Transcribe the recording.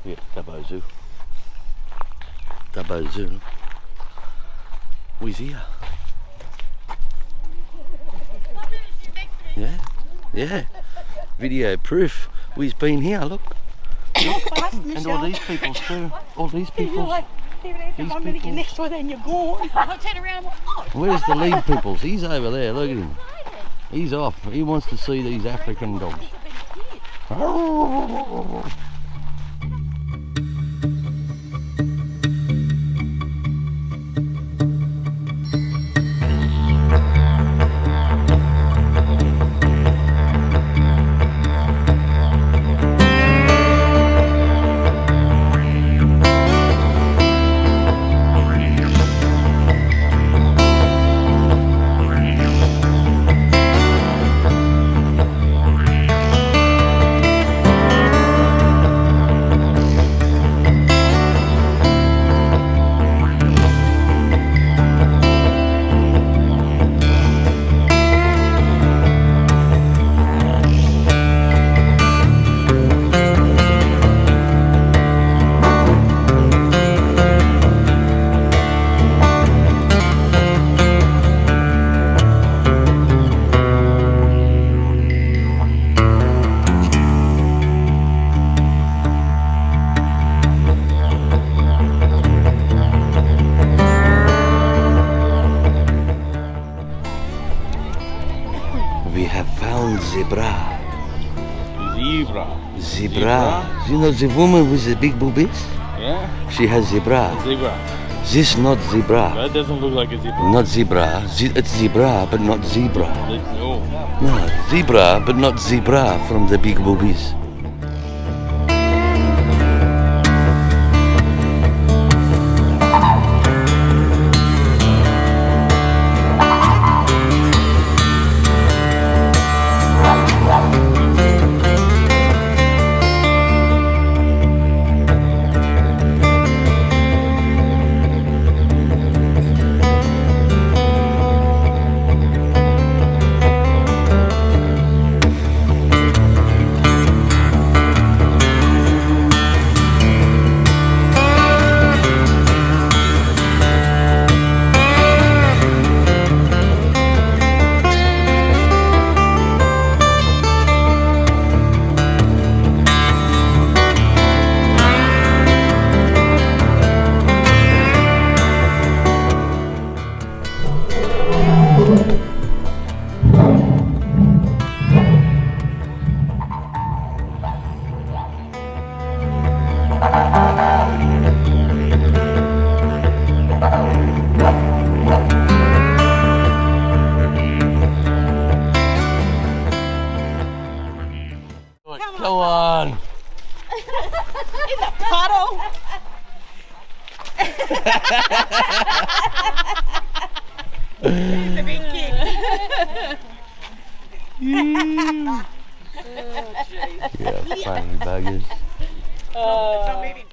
Yeah, Dubbo Zoo. Dubbo Zoo. We's here. Yeah, yeah. Video proof. We's been here, look. And all these people's too. All these people's. These people. Next door, then you're gone. I'll turn around. Where's the lead people's? He's over there, look at him. He's off. He wants to see these African dogs. We have found zebra. Zebra. You know the woman with the big boobies? Yeah. She has zebra. Zebra. This not zebra. That doesn't look like a zebra. Not zebra. It's zebra, but not zebra. No. No, zebra, but not zebra from the big boobies. Come on. In the puddle. He's the big kid. Yeah, funny buggers. It's not moving.